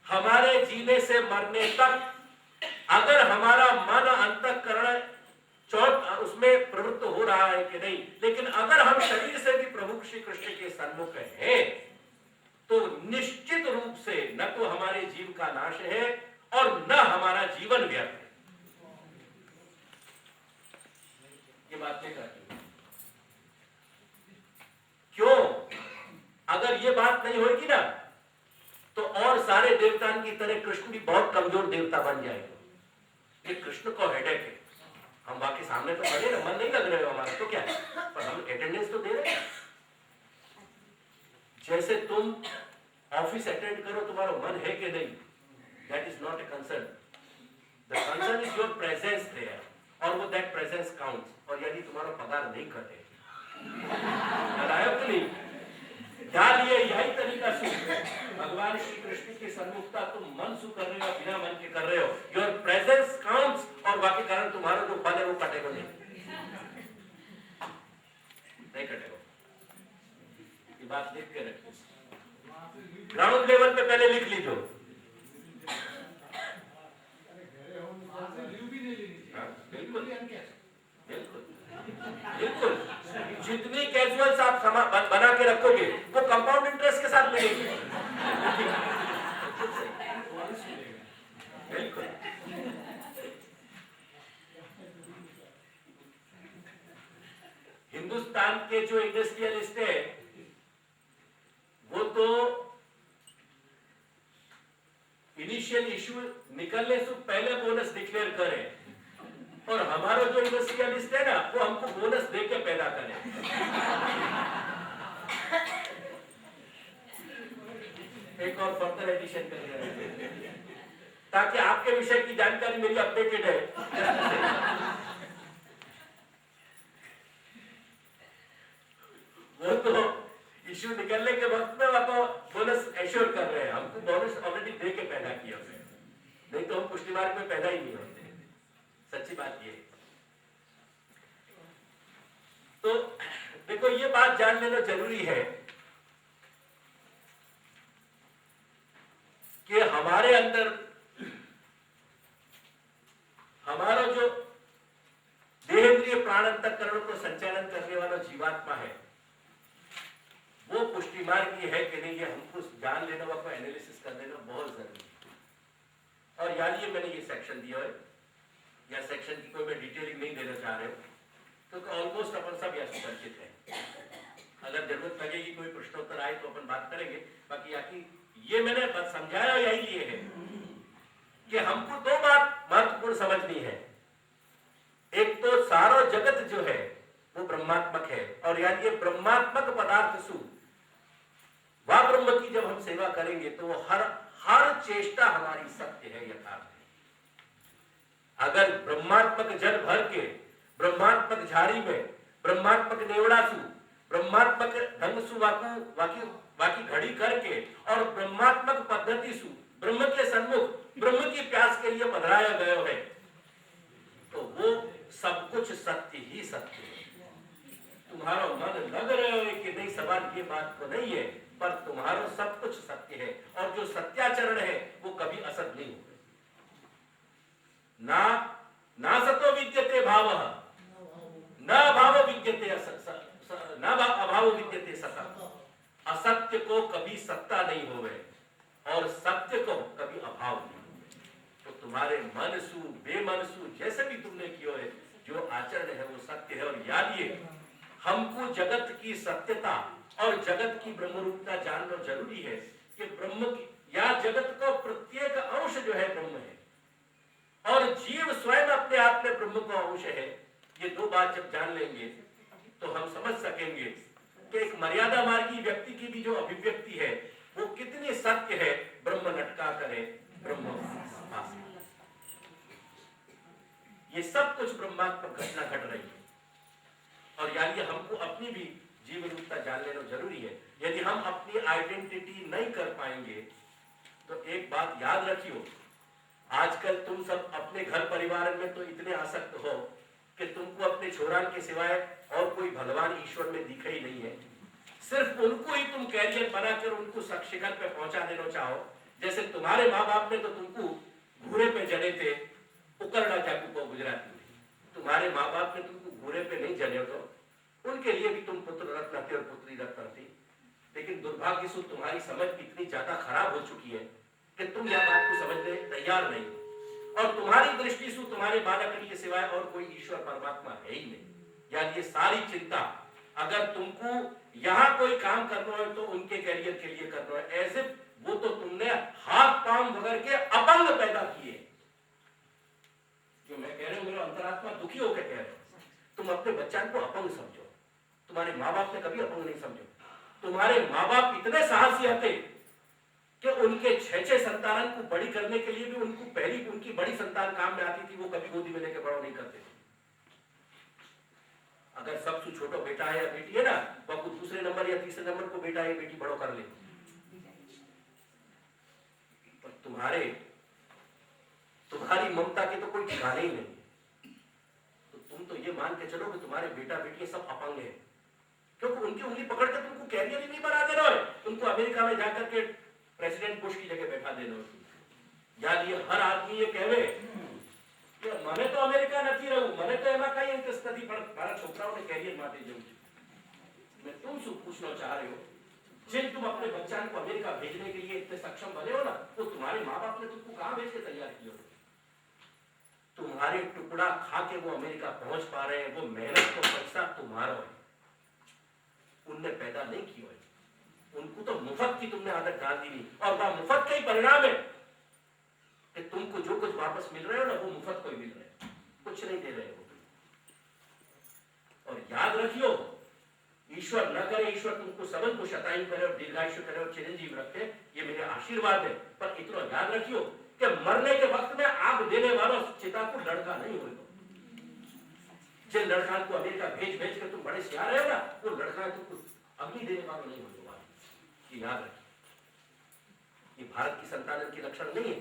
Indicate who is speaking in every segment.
Speaker 1: हमारे जीने से मरने तक अगर हमारा मन अंतःकरण उसमें प्रवृत्त हो रहा है कि नहीं, लेकिन अगर हम शरीर से भी प्रभु श्री कृष्ण के सन्मुख हैं तो निश्चित रूप से न तो हमारे जीव का नाश है और न हमारा जीवन व्यर्थ है। ये बात नहीं करती क्यों? अगर ये बात नहीं होगी ना तो और सारे देवताओं की तरह कृष्ण भी बहुत कमजोर देवता बन जाएगा। ये कृष्ण को हेडेक है। हम बाकी सामने तो खड़े ना, मन नहीं लग रहे हो हमारा तो क्या, पर हम अटेंडेंस तो दे रहे हैं। जैसे तुम ऑफिस अटेंड करो, तुम्हारा मन है कि नहीं, that is not a concern. The concern is your presence there, और वो दैट प्रेजेंस काउंट्स। और यदि तुम्हारा पगार नहीं कटे, नहीं क्या लिए यही तरीका से भगवान श्री कृष्ण की सन्मुखता तुम मन से कर रहे हो, बिना मन के कर रहे हो, योर प्रेजेंस काउंट्स, और बाकी कारण तुम्हारा जो फल है वो कटेगा नहीं कटेगा। ये बात लिख के रखिए, ग्राउंड लेवल पे पहले लिख लीजिए। बिल्कुल बिल्कुल बिल्कुल, जितनी कैजुअल्स आप बना के रखोगे वो कंपाउंड इंटरेस्ट के साथ मिलेगी। बिल्कुल। हिंदुस्तान के जो इंडस्ट्रियलिस्ट है वो तो इनिशियल इशू निकलने से पहले बोनस डिक्लेयर करें, और हमारा जो इंडस्ट्रियलिस्ट है ना वो हमको बोनस देके पैदा करे। एक और फर्दर एडिशन कर रहे ताकि आपके विषय की जानकारी मेरी अपडेटेड है। वो तो इश्यू निकलने के वक्त में वो बोनस एश्योर कर रहे हैं, हमको बोनस ऑलरेडी दे के पैदा किया है, नहीं तो हम पुष्टि मार्ग में पैदा ही नहीं होते। सच्ची बात ये। तो देखो ये बात जान लेना जरूरी है कि हमारे अंदर हमारा जो देहेंद्रिय प्राण अंतःकरण को संचालन करने वाला जीवात्मा है वो पुष्टि मार्ग की है कि नहीं, ये हमको जान लेना, वो एनालिसिस कर लेना बहुत जरूरी है। और याद ये मैंने ये सेक्शन दिया है, या सेक्शन की कोई मैं डिटेलिंग नहीं देना चाह रहे हूं क्योंकि ऑलमोस्ट अपन सब यहाँ परिचित है। अगर जरूरत लगेगी कोई प्रश्नोत्तर आए तो अपन बात करेंगे। बाकी ये मैंने समझाया यही लिए है कि हमको दो बात महत्वपूर्ण समझनी है। एक तो सारा जगत जो है वो ब्रह्मात्मक है, और यानी ये ब्रह्मात्मक पदार्थ सु वह ब्रह्म की जब हम सेवा करेंगे तो वो हर चेष्टा हमारी सत्य है, यथार्थ है। अगर ब्रह्मात्मक जल भर के ब्रह्मात्मक झाड़ी में ब्रह्मात्मक नेवड़ासु ब्रह्मात्मक ढंग सु वाकी घड़ी करके और ब्रह्मात्मक पद्धति सु ब्रह्म के सन्मुख ब्रह्म की प्यास के लिए पधराया गया है तो वो सब कुछ सत्य ही सत्य है। तुम्हारा मन लग रहा है कि नहीं, सवाल ये बात तो नहीं है, पर तुम्हारा सब कुछ सत्य है, और जो सत्याचरण है वो कभी असत नहीं होगा। ना सतो विद्यते भाव, न अभाव विद्यते न अभाव विद्यते सत। असत्य को कभी सत्ता नहीं होवे और सत्य को कभी अभाव नहीं होवे। तो तुम्हारे मनसु बेमनसु जैसे भी तुमने किया है, जो आचरण है वो सत्य है। और याद ये, हमको जगत की सत्यता और जगत की ब्रह्मरूपता जानना जरूरी है कि ब्रह्म की या जगत को प्रत्येक अंश जो है ब्रह्म है, और जीव स्वयं अपने आप में ब्रह्म का अंश है। ये दो बात जब जान लेंगे तो हम समझ सकेंगे कि एक मर्यादा मार्गी व्यक्ति की भी जो अभिव्यक्ति है वो कितनी सत्य है। ब्रह्म लटका करे ब्रह्म भास। ये सब कुछ ब्रह्मात्मक घटना घट रही है, और यानी हमको अपनी भी जीवन रूपता जान लेना जरूरी है। यदि हम अपनी आइडेंटिटी नहीं कर पाएंगे तो एक बात याद रखियो, आजकल तुम सब अपने घर परिवार में तो इतने आसक्त हो कि तुमको अपने छोरान के सिवाय और कोई भगवान ईश्वर में दिखा ही नहीं है। सिर्फ उनको ही तुम कैरियर बनाकर उनको शिखर पे पहुंचा देना चाहो जैसे तुम्हारे माँ बाप ने तो तुमको घूरे पे जने थे, उकरड़ा जाकू को गुजराती में, तुम्हारे माँ बाप ने तुमको घूरे पे नहीं जने तो उनके लिए भी तुम पुत्र रत्न थे और पुत्री रत्न थी। लेकिन दुर्भाग्य से तुम्हारी समझ इतनी ज्यादा खराब हो चुकी है कि तुम यह बात को समझने तैयार नहीं, और तुम्हारी दृष्टि से तुम्हारे बालक के सिवाय और कोई ईश्वर परमात्मा है ही नहीं। यानी ये सारी चिंता अगर तुमको यहाँ कोई काम करना है तो उनके करियर के लिए करना है, ऐसे वो तो तुमने हाथ पांव बगैर के अपंग पैदा किए। जो मैं कह रहा हूं मेरा अंतरात्मा दुखी होकर कह रहा हूं, तुम अपने बच्चा को अपंग समझो, तुम्हारे माँ बाप ने कभी अपंग नहीं समझो। तुम्हारे माँ बाप इतने साहसी थे कि उनके 6 संतान को बड़ी करने के लिए भी उनको पहली उनकी बड़ी संतान काम में आती थी, वो कभी गोदी में लेकर बड़ा नहीं करते थे। अगर सबसे छोटा बेटा है या बेटी है ना, वो आपको दूसरे नंबर या तीसरे नंबर को बेटा है बेटी बड़ो कर ले। पर तुम्हारी ममता के तो कोई ठिकाने ही नहीं। तो तुम तो ये मान के चलो कि तुम्हारे बेटा बेटी सब अपंग है, क्योंकि उनकी उंगली पकड़ के तुमको कैरियर ही नहीं बना देना है, तुमको अमेरिका में जाकर के प्रेसिडेंट बुश की जगह बैठा देना है। याद ये हर आदमी ये कहे कि મને તો અમેરિકા નથી રહેવું, મને તો એમાં કઈ ઇન્ટરેસ્ટ નથી, પણ મારા છોકરાઓને કેરિયર માટે જવું છે। मैं तुम શું पूछना चाह रहे हो, जिन तुम अपने बच्चा को अमेरिका भेजने के लिए इतने सक्षम बने हो ना, वो तुम्हारे माँ बाप ने तुमको कहाँ भेज के तैयार किया हो? तुम्हारे टुकड़ा खा के वो अमेरिका पहुंच पा रहे हैं, वो मेहनत को पैसा तुम्हारा है, उनने पैदा नहीं किया है। उनको तो मुफ्त की तुमने आदत डाल दी, और वह मुफ्त का ही परिणाम है कि तुमको जो कुछ वापस मिल रहे हो ना, वो मुफ्त को ही मिल रहे हैं, कुछ नहीं दे रहे हो। और याद रखियो, ईश्वर न करे ईश्वर तुमको सबन को शताई करे और दीर्घायुष्य करे और चिरंजीव रखे, ये मेरे आशीर्वाद है। पर इतना याद रखियो कि मरने के वक्त में आग देने वाला चिता को लड़का नहीं होगा। जिन लड़का को अमेरिका भेज भेज के तुम बड़े सियार रहे हो ना, वो लड़का तुमको अग्नि देने वाला नहीं होगा। ये याद रखिए, ये भारत की संतान की लक्षण नहीं है।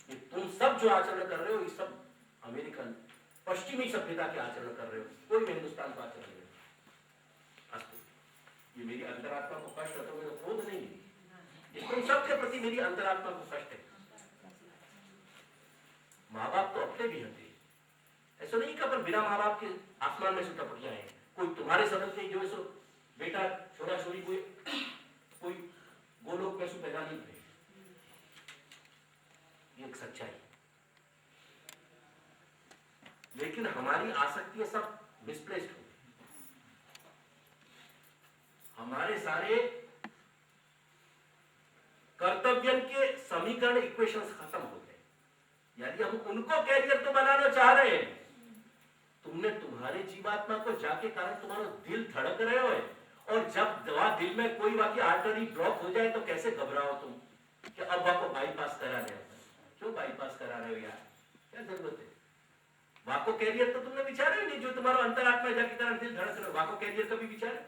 Speaker 1: ये तुम सब जो आचरण कर रहे हो, ये सब अमेरिकन पश्चिमी सभ्यता के आचरण कर रहे हो, कोई हिंदुस्तान का आचरण नहीं। ये मेरी अंतरात्मा को कष्ट है, तो मेरा क्रोध नहीं है, तुम सबके प्रति मेरी अंतरात्मा को कष्ट है। माँ बाप तो अपने भी होते, ऐसा नहीं कि अपन बिना माँ बाप के आसमान में से टपक जाए। कोई तुम्हारे समझ के जो है सो बेटा छोरा छोरी कोई गोलोक में से पैदा नहीं हुए, ये एक सच्चाई। लेकिन हमारी आसक्तियां सब मिसप्लेस्ड हो, हमारे सारे कर्तव्य के समीकरण इक्वेशंस खत्म हो गए। यानी हम उनको कैरियर तो बनाना चाह रहे हैं, तुमने तुम्हारे जीवात्मा को जाके कारण तुम्हारा दिल धड़क रहे हो, और जब दवा दिल में कोई बाकी आर्टरी ब्लॉक हो जाए तो कैसे घबराओ तुम कि अब आपको बाईपास करा रहे हो। क्यों बाईपास करा रहे हो यार, क्या जरूरत है? वाको कैरियर तो तुमने विचारा ही नहीं, जो तुम्हारा अंतरात्मा जाके कारण दिल धड़क रहे हो, वाको कैरियर कभी विचारा?